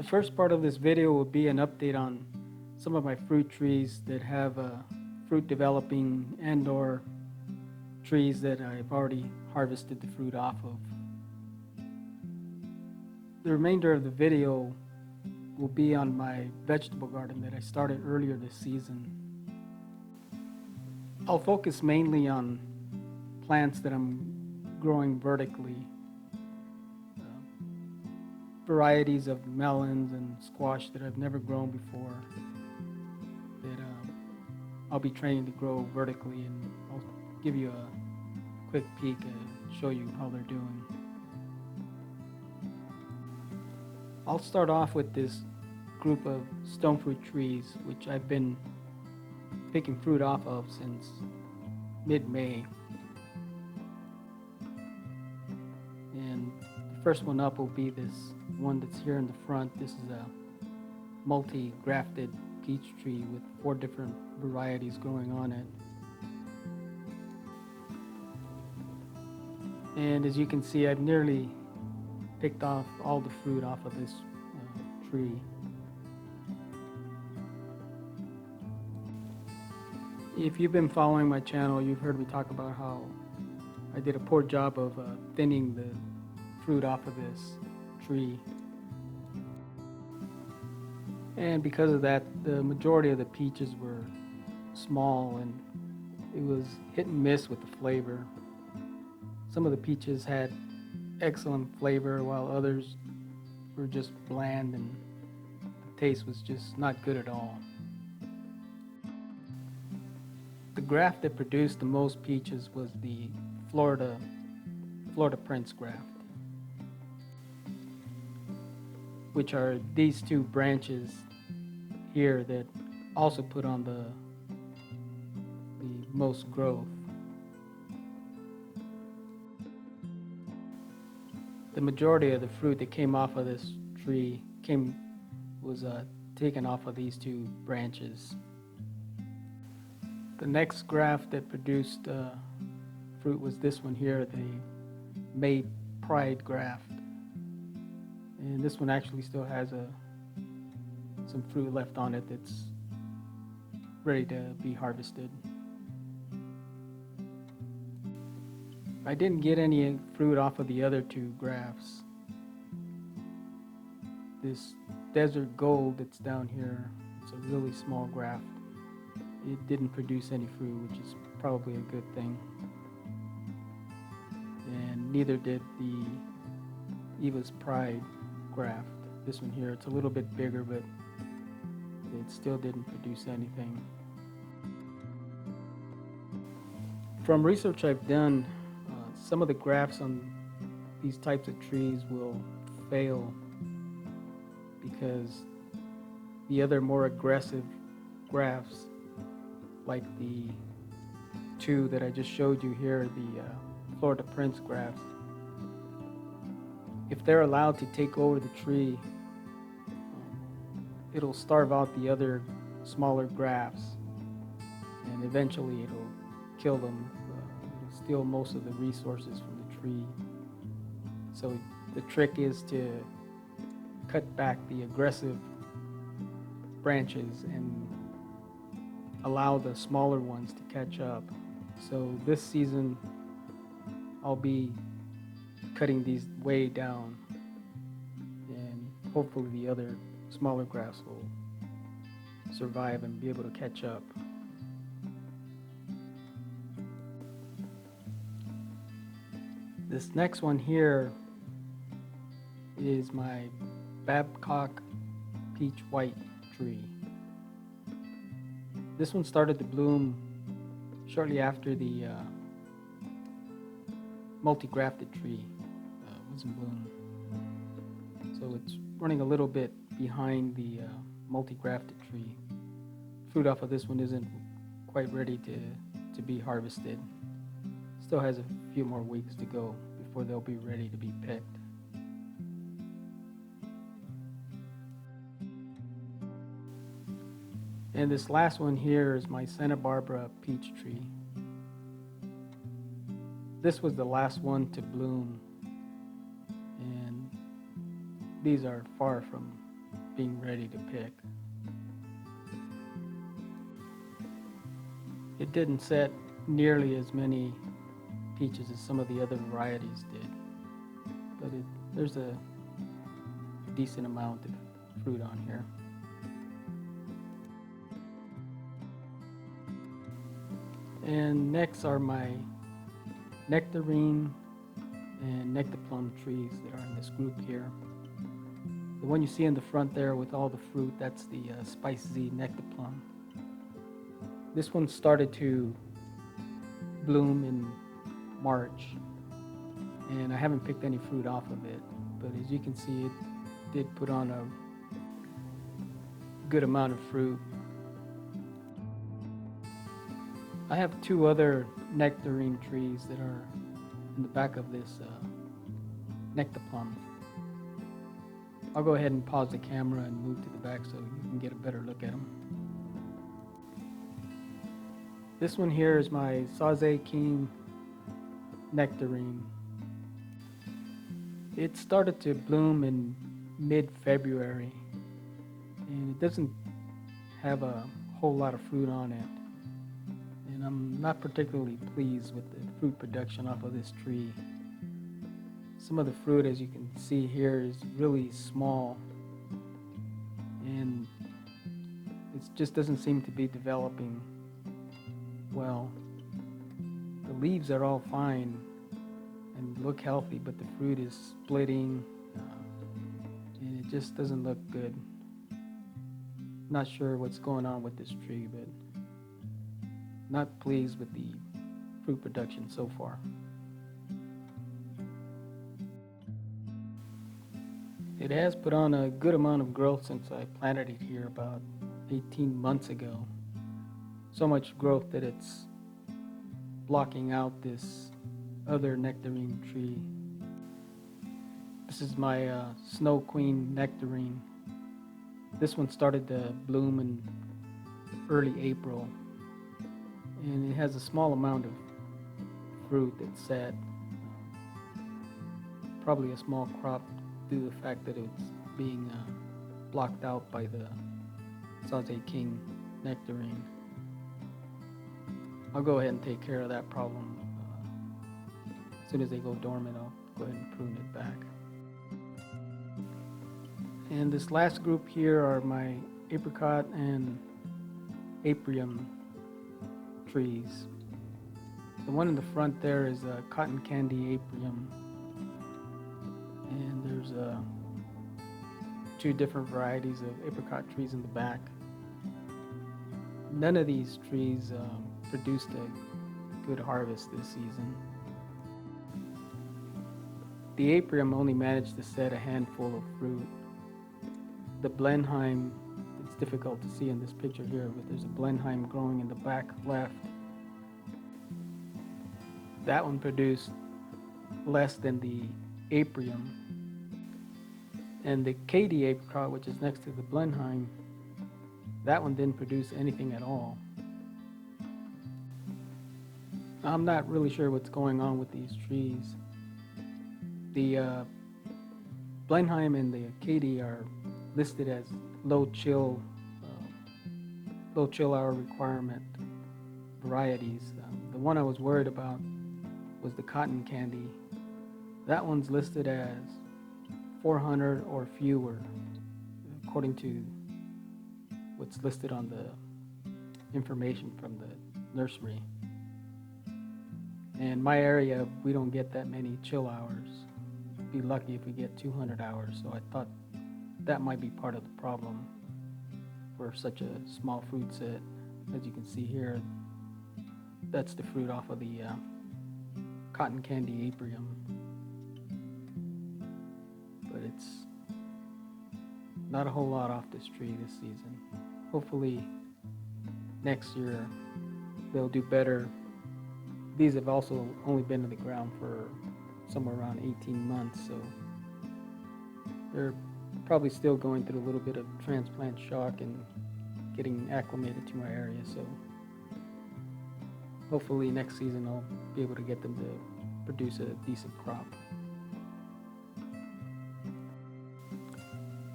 The first part of this video will be an update on some of my fruit trees that have fruit developing and/or trees that I've already harvested the fruit off of. The remainder of the video will be on my vegetable garden that I started earlier this season. I'll focus mainly on plants that I'm growing vertically. Varieties of melons and squash that I've never grown before that I'll be training to grow vertically, and I'll give you a quick peek and show you how they're doing. I'll start off with this group of stone fruit trees which I've been picking fruit off of since mid-May. And the first one up will be this one that's here in the front. This is a multi-grafted peach tree with 4 different varieties growing on it. And as you can see, I've nearly picked off all the fruit off of this tree. If you've been following my channel, you've heard me talk about how I did a poor job of thinning the fruit off of this tree. And because of that, the majority of the peaches were small and it was hit and miss with the flavor. Some of the peaches had excellent flavor while others were just bland and the taste was just not good at all. The graft that produced the most peaches was the Florida Prince graft, which are these 2 branches here that also put on the most growth. The majority of the fruit that came off of this tree was taken off of these 2 branches. The next graft that produced fruit was this one here, the May Pride graft. And this one actually still has some fruit left on it that's ready to be harvested. I didn't get any fruit off of the other 2 grafts. This Desert Gold that's down here, it's a really small graft. It didn't produce any fruit, which is probably a good thing. And neither did the Eva's Pride graft. This one here, it's a little bit bigger, but it still didn't produce anything. From research I've done, some of the grafts on these types of trees will fail because the other more aggressive grafts, like the 2 that I just showed you here, the Florida Prince grafts, if they're allowed to take over the tree, it'll starve out the other smaller grafts, and eventually it'll kill them. It'll steal most of the resources from the tree. So the trick is to cut back the aggressive branches and allow the smaller ones to catch up. So this season I'll be cutting these way down, and hopefully the other smaller grafts will survive and be able to catch up. This next one here is my Babcock Peach White tree. This one started to bloom shortly after the multi-grafted tree was in bloom. So it's running a little bit behind the multi-grafted tree. Fruit off of this one isn't quite ready to be harvested. Still has a few more weeks to go before they'll be ready to be picked. And this last one here is my Santa Barbara peach tree. This was the last one to bloom, and these are far from being ready to pick. It didn't set nearly as many peaches as some of the other varieties did, but there's a decent amount of fruit on here. And next are my Nectarine and Nectarplum trees that are in this group here. The one you see in the front there with all the fruit, that's the Spice Z Nectarplum. This one started to bloom in March, and I haven't picked any fruit off of it, but as you can see, it did put on a good amount of fruit. I have two other nectarine trees that are in the back of this Nectarplum. I'll go ahead and pause the camera and move to the back so you can get a better look at them. This one here is my Sauze King Nectarine. It started to bloom in mid-February, and it doesn't have a whole lot of fruit on it. And I'm not particularly pleased with the fruit production off of this tree. Some of the fruit, as you can see here, is really small, and it just doesn't seem to be developing well. The leaves are all fine and look healthy, but the fruit is splitting, and it just doesn't look good. Not sure what's going on with this tree, but not pleased with the fruit production so far. It has put on a good amount of growth since I planted it here about 18 months ago. So much growth that it's blocking out this other nectarine tree. This is my Snow Queen Nectarine. This one started to bloom in early April, and it has a small amount of fruit that's set. Probably a small crop due to the fact that it's being blocked out by the Sauze King Nectarine. I'll go ahead and take care of that problem. As soon as they go dormant, I'll go ahead and prune it back. And this last group here are my Apricot and Aprium trees. The one in the front there is a Cot-n-candy Aprium, and there's two different varieties of apricot trees in the back. None of these trees produced a good harvest this season. The Aprium only managed to set a handful of fruit. The Blenheim, it's difficult to see in this picture here, but there's a Blenheim growing in the back left. That one produced less than the Aprium. And the Katy Apricot, which is next to the Blenheim, that one didn't produce anything at all. I'm not really sure what's going on with these trees. The Blenheim and the Katy are listed as low chill hour requirement varieties. The one I was worried about was the Cot-n-candy. That one's listed as 400 or fewer, according to what's listed on the information from the nursery. In my area, we don't get that many chill hours. Be lucky if we get 200 hours, so I thought that might be part of the problem for such a small fruit set. As you can see here, that's the fruit off of the Cot-n-candy Aprium. But it's not a whole lot off this tree this season. Hopefully next year they'll do better. These have also only been in the ground for somewhere around 18 months, so they're probably still going through a little bit of transplant shock and getting acclimated to my area, so hopefully next season I'll be able to get them to produce a decent crop.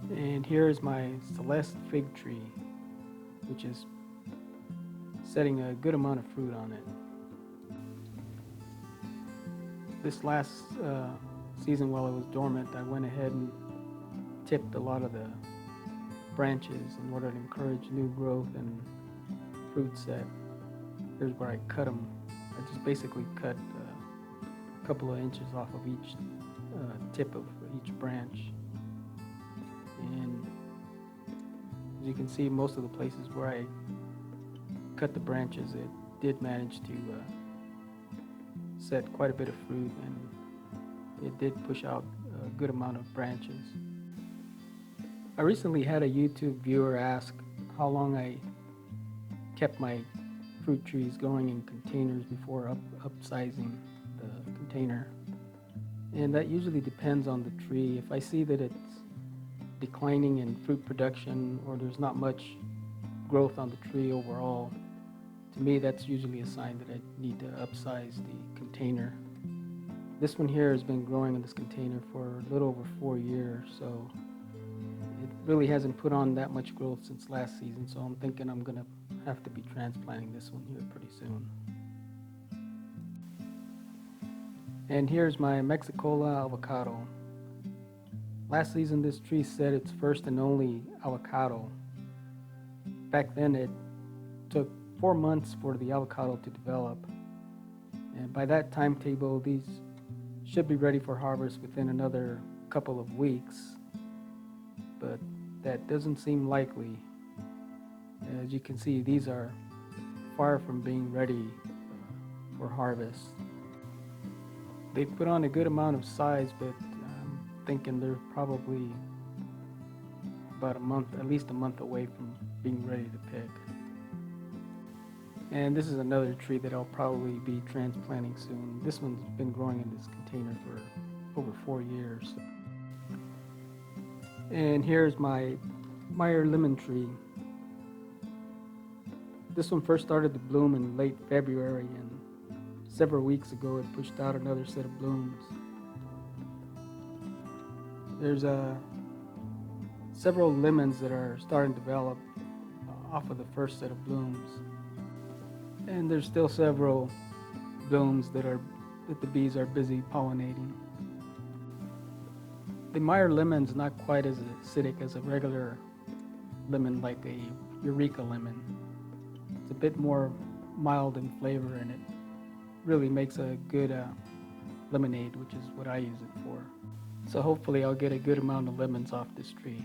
And here is my Celeste fig tree, which is setting a good amount of fruit on it. This last season, while it was dormant, I went ahead and tipped a lot of the branches in order to encourage new growth and fruit set. Here's where I cut them. I just basically cut a couple of inches off of each tip of each branch. And as you can see, most of the places where I cut the branches, it did manage to set quite a bit of fruit, and it did push out a good amount of branches. I recently had a YouTube viewer ask how long I kept my fruit trees growing in containers before upsizing the container. And that usually depends on the tree. If I see that it's declining in fruit production, or there's not much growth on the tree overall, to me that's usually a sign that I need to upsize the container. This one here has been growing in this container for a little over 4 years, so it really hasn't put on that much growth since last season, so I'm thinking I'm gonna have to be transplanting this one here pretty soon. And here's my Mexicola avocado. Last season this tree set its first and only avocado. Back then it took 4 months for the avocado to develop, and by that timetable these should be ready for harvest within another couple of weeks, but that doesn't seem likely. As you can see, these are far from being ready for harvest. They put on a good amount of size, but I'm thinking they're probably about a month, at least a month away from being ready to pick. And this is another tree that I'll probably be transplanting soon. This one's been growing in this container for over 4 years. And here's my Meyer lemon tree. This one first started to bloom in late February, and several weeks ago it pushed out another set of blooms. There's several lemons that are starting to develop off of the first set of blooms. And there's still several blooms that the bees are busy pollinating. The Meyer lemon's not quite as acidic as a regular lemon, like a Eureka lemon. It's a bit more mild in flavor, and it really makes a good lemonade, which is what I use it for. So hopefully I'll get a good amount of lemons off this tree.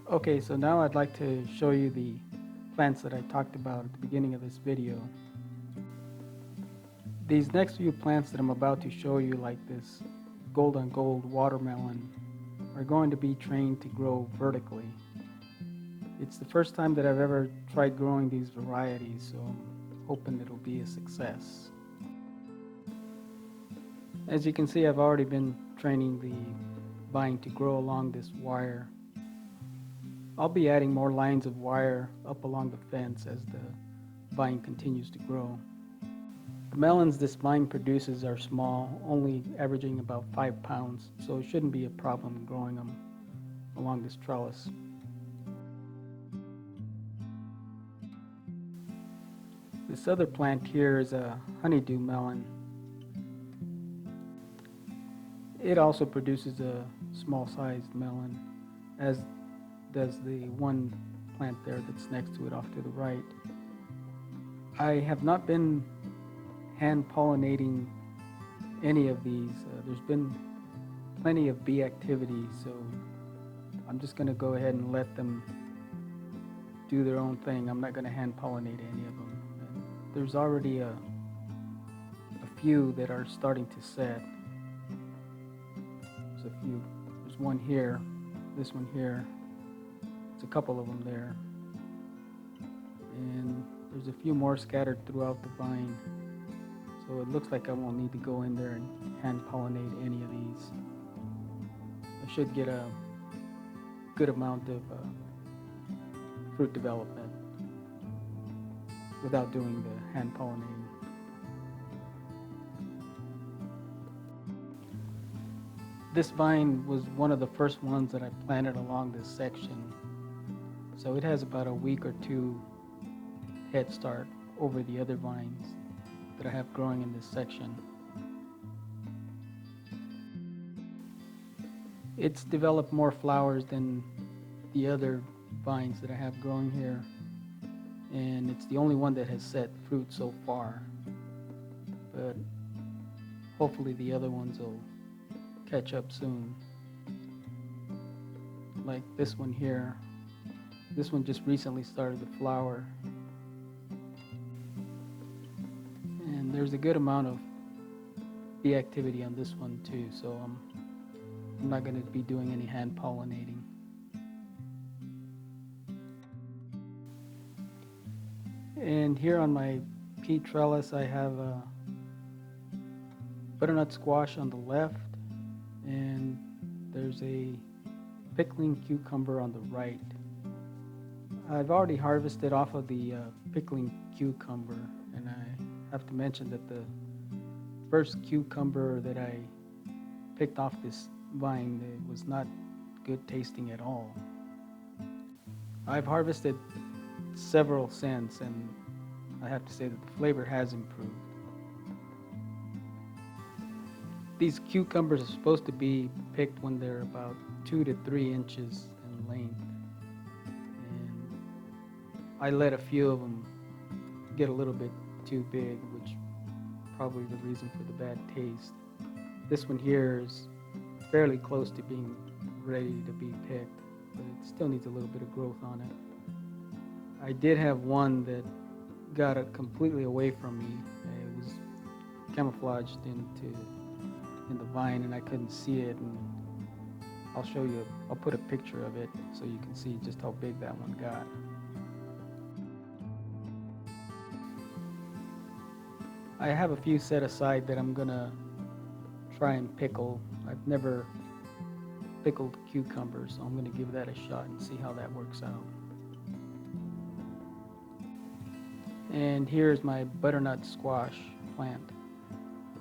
Okay, so now I'd like to show you the plants that I talked about at the beginning of this video. These next few plants that I'm about to show you, like this gold on gold watermelon, are going to be trained to grow vertically. It's the first time that I've ever tried growing these varieties, so I'm hoping it'll be a success. As you can see, I've already been training the vine to grow along this wire. I'll be adding more lines of wire up along the fence as the vine continues to grow. The melons this vine produces are small, only averaging about 5 pounds, so it shouldn't be a problem growing them along this trellis. This other plant here is a honeydew melon. It also produces a small-sized melon, as does the one plant there that's next to it off to the right. I have not been hand pollinating any of these. There's been plenty of bee activity, so I'm just going to go ahead and let them do their own thing. I'm not going to hand pollinate any of them. And there's already a few that are starting to set. There's one here, this one here. There's a couple of them there, and there's a few more scattered throughout the vine, so it looks like I won't need to go in there and hand pollinate any of these. I should get a good amount of fruit development without doing the hand pollinating. This vine was one of the first ones that I planted along this section. So it has about a week or two head start over the other vines that I have growing in this section. It's developed more flowers than the other vines that I have growing here, and it's the only one that has set fruit so far, but hopefully the other ones will catch up soon. Like this one here, this one just recently started to flower, and there's a good amount of bee activity on this one too, so I'm not going to be doing any hand pollinating. And here on my pea trellis I have a butternut squash on the left, and there's a pickling cucumber on the right. I've already harvested off of the pickling cucumber, and I have to mention that the first cucumber that I picked off this vine, it was not good tasting at all. I've harvested several since, and I have to say that the flavor has improved. These cucumbers are supposed to be picked when they're about 2 to 3 inches in length, and I let a few of them get a little bit too big, which is probably the reason for the bad taste. This one here is fairly close to being ready to be picked, but it still needs a little bit of growth on it. I did have one that got it completely away from me. It was camouflaged in the vine, and I couldn't see it, and I'll show you, I'll put a picture of it so you can see just how big that one got. I have a few set aside that I'm gonna try and pickle. I've never pickled cucumbers, so I'm gonna give that a shot and see how that works out. And here's my butternut squash plant.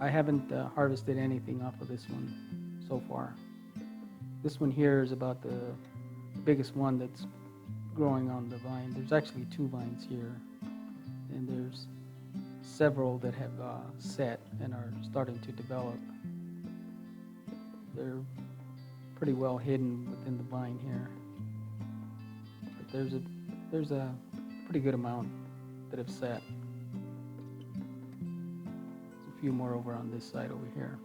I haven't harvested anything off of this one so far. This one here is about the biggest one that's growing on the vine. There's actually 2 vines here, and there's several that have set and are starting to develop. They're pretty well hidden within the vine here, but there's a pretty good amount that have set. There's a few more over on this side over here.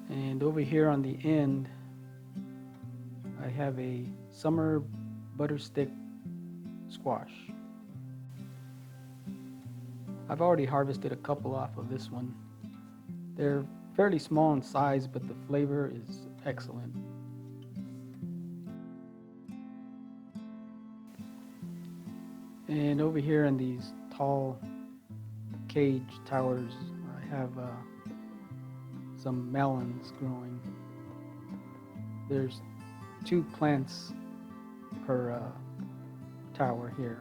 And over here on the end, I have a summer butterstick squash. I've already harvested a couple off of this one. They're fairly small in size, but the flavor is excellent. And over here in these tall cage towers, I have some melons growing. There's 2 plants per tower here.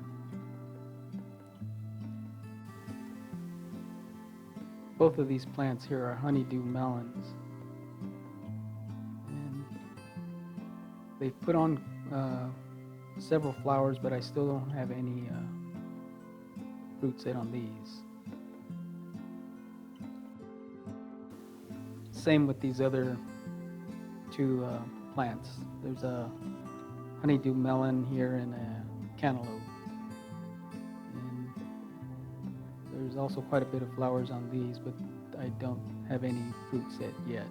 Both of these plants here are honeydew melons, and they've put on several flowers, but I still don't have any fruit set on these. Same with these other 2 plants. There's a honeydew melon here and a cantaloupe. And there's also quite a bit of flowers on these, but I don't have any fruit set yet.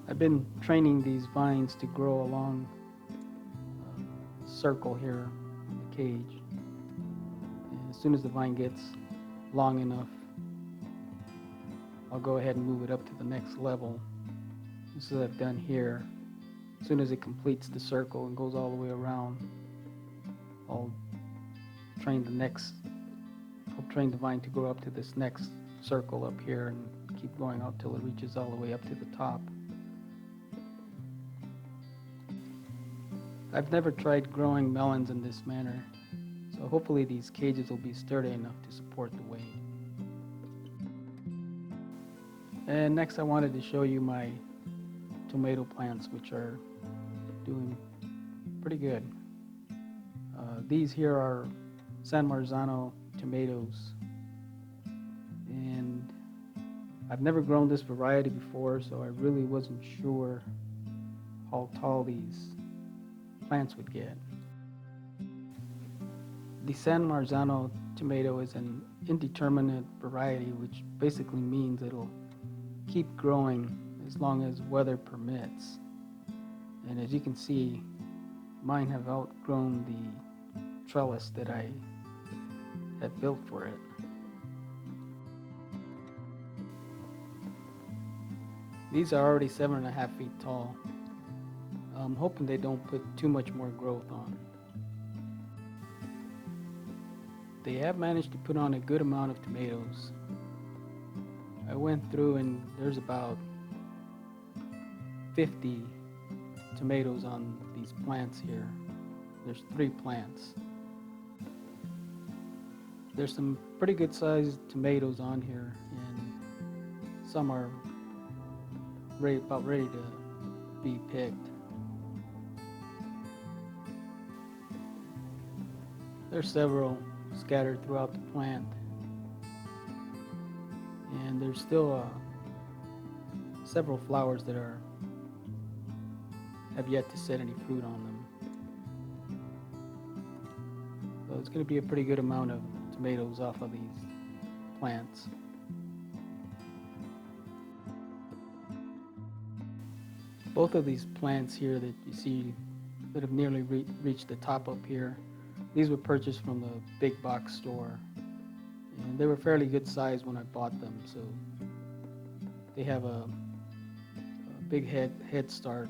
I've been training these vines to grow along a circle here on the cage. And as soon as the vine gets long enough, I'll go ahead and move it up to the next level. This is what I've done here. As soon as it completes the circle and goes all the way around, I'll train the vine to grow up to this next circle up here and keep going out till it reaches all the way up to the top. I've never tried growing melons in this manner, so hopefully these cages will be sturdy enough to support the weight. And next I wanted to show you my tomato plants, which are doing pretty good. These here are San Marzano tomatoes, and I've never grown this variety before, so I really wasn't sure how tall these plants would get. The San Marzano tomato is an indeterminate variety, which basically means it'll keep growing as long as weather permits. And as you can see, mine have outgrown the trellis that I had built for it. These are already 7.5 feet tall. I'm hoping they don't put too much more growth on. They have managed to put on a good amount of tomatoes. I went through and there's about 50 tomatoes on these plants here. There's 3 plants. There's some pretty good sized tomatoes on here, and some are about ready to be picked. There's several scattered throughout the plant, and there's still several flowers that have yet to set any fruit on them. So it's going to be a pretty good amount of tomatoes off of these plants. Both of these plants here that you see that have nearly reached the top up here, these were purchased from the big box store, and they were fairly good size when I bought them, so they have a big head start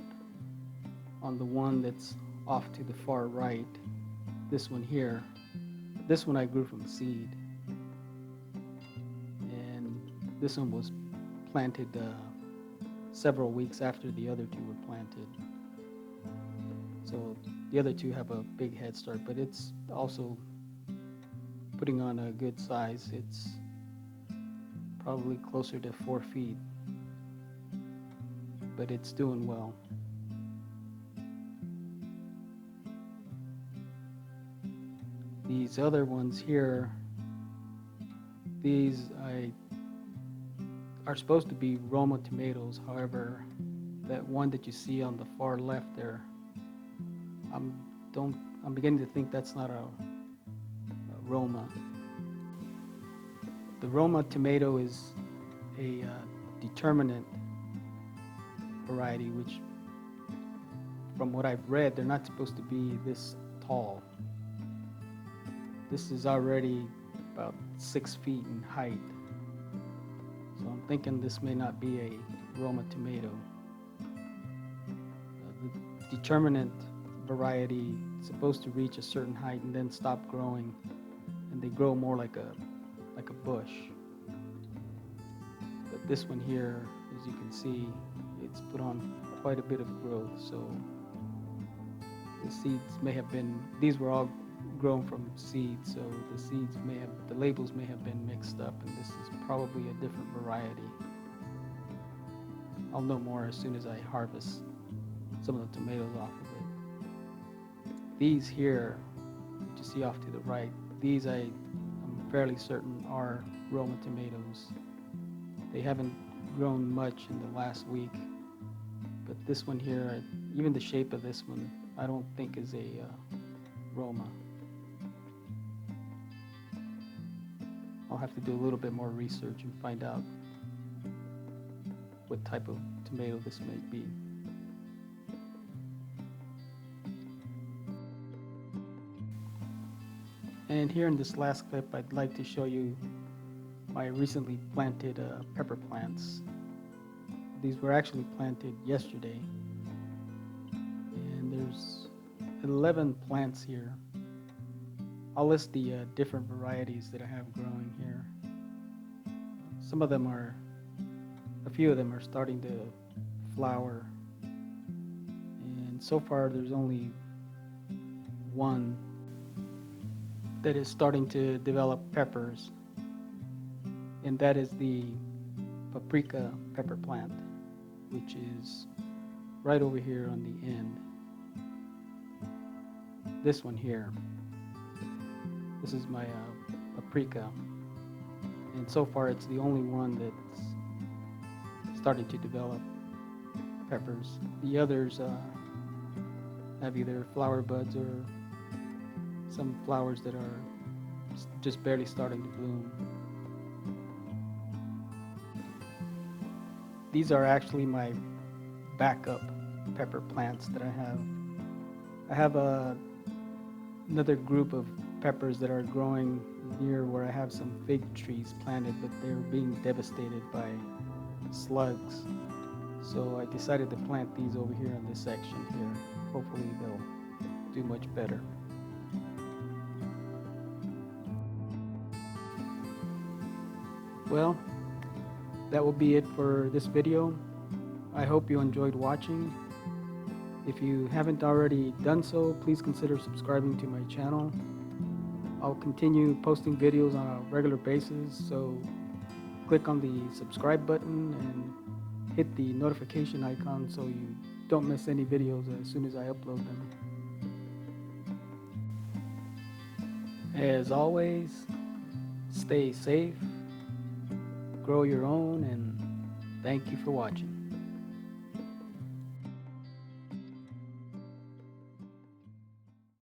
on the one that's off to the far right. This one here, this one I grew from seed, and this one was planted several weeks after the other 2 were planted. So the other 2 have a big head start, but it's also putting on a good size. It's probably closer to 4 feet, but it's doing well. These other ones here, these are supposed to be Roma tomatoes. However, that one that you see on the far left there, I'm beginning to think that's not a Roma. The Roma tomato is a determinate variety, which, from what I've read, they're not supposed to be this tall. This is already about 6 feet in height, so I'm thinking this may not be a Roma tomato. The determinate variety is supposed to reach a certain height and then stop growing, and they grow more like a bush. But this one here, as you can see, it's put on quite a bit of growth, so the seeds may have been, these were all grown from seeds, so the labels may have been mixed up, and this is probably a different variety. I'll know more as soon as I harvest some of the tomatoes off of it. These here, that you see off to the right, these I'm fairly certain are Roma tomatoes. They haven't grown much in the last week, but this one here, even the shape of this one, I don't think is a Roma. I'll have to do a little bit more research and find out what type of tomato this may be. And here in this last clip, I'd like to show you my recently planted pepper plants. These were actually planted yesterday, and there's 11 plants here. I'll list the different varieties that I have growing here. A few of them are starting to flower, and so far there's only one that is starting to develop peppers, and that is the paprika pepper plant, which is right over here on the end. This one here. This is my paprika, and so far it's the only one that's starting to develop peppers. The others have either flower buds or some flowers that are just barely starting to bloom. These are actually my backup pepper plants that I have. I have another group of peppers that are growing near where I have some fig trees planted, but they're being devastated by slugs. So I decided to plant these over here in this section here. Hopefully they'll do much better. Well, that will be it for this video. I hope you enjoyed watching. If you haven't already done so, please consider subscribing to my channel. I'll continue posting videos on a regular basis, so click on the subscribe button and hit the notification icon so you don't miss any videos as soon as I upload them. As always, stay safe, grow your own, and thank you for watching.